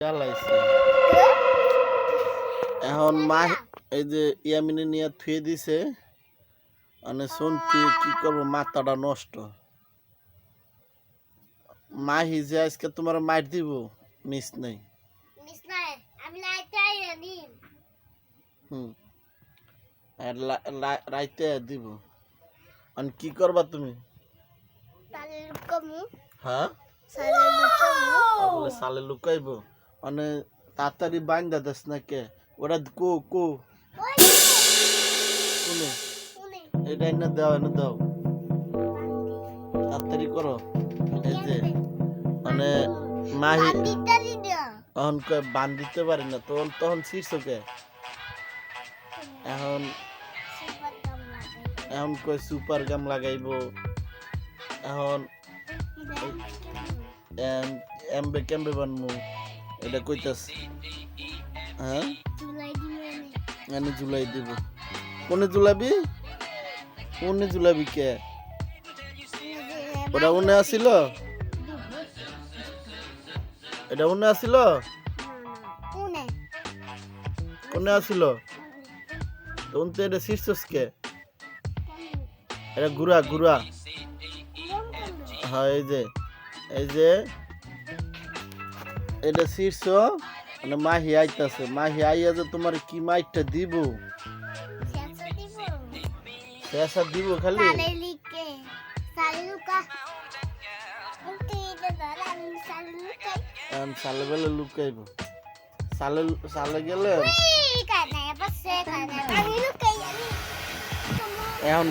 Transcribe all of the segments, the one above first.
চালাইছে এখন মা এই যে ইয়ামিনে নিয়ে থুয়ে দিছে মানে শুনতে কি করবো মাথাটা নষ্ট মাহি যে আজকে তোমার মার দিব মিস নাই আমি লাইটাই আনি আর রাইতে দিব আর কি করবা তুমি তালে লুকামু হ্যাঁ সালে লুকামু সালে লুকাইবো মানে তাড়াতাড়ি বাইন্দা দেস না কে ওরা কো শুনে এটা এনে দাও তাড়াতাড়ি করো এই যে মানে মাহি এখন বান দিতে পারি না তখন শীর্ষকে এখন কই সুপার গাম লাগাইবো এখন এমবে কেমবে বানমু এটা কইতাছ হ্যাঁ এনে জুলাই দিব কোনে জুলাবি কে ওটা উনে আসিল এটা উনে আসিল কোনে আসিল তখন তো এটা শীর্ষস কে এটা গুড়া হ্যাঁ এই যে এটা শীর্ষ মানে মাহি আইতাছে মাহি আইয়া যে তোমার কি মাইটটা দিব শেষা দিব খালি সালে বেলে লুকাইব সালে গেলে এখন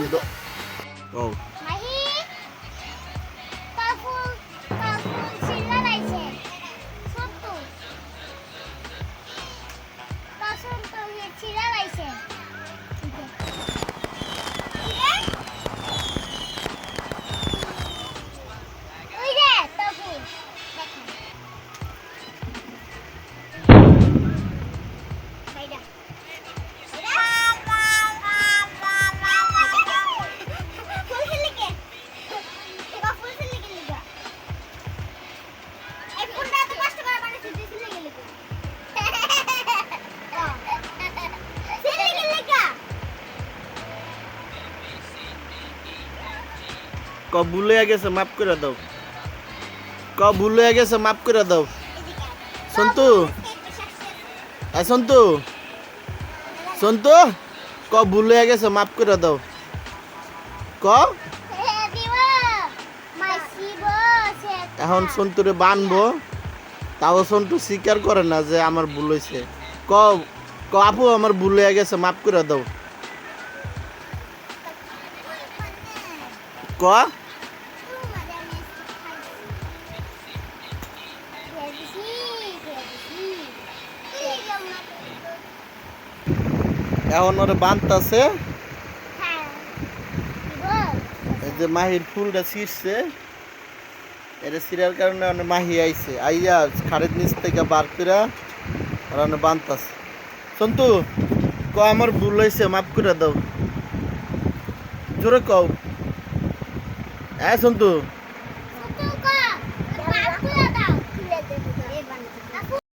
ভুল হয়ে গেছে মাফ করে দাও ভুল হয়ে গেছে মাফ করে দাও সন্তু ভুল হয়ে গেছে মাফ করে দাও এখন সন্তুরে বানবো তাও সন্তু স্বীকার করে না যে আমার ভুল হয়েছে আপু আমার ভুল হয়ে গেছে মাফ করে দাও এখন ওরে বানতাছে এই যে মাহির ফুলটা ছিঁড়ছে এটা ছিঁড়ার কারণে অনেক মাহি আইছে আইয়া খাড়ের নিচ থেকে বার করে আর অনেক বানতাছে সন্তু আমার ভুল হয়েছে মাফ করে দাও জোরে কও সন্তু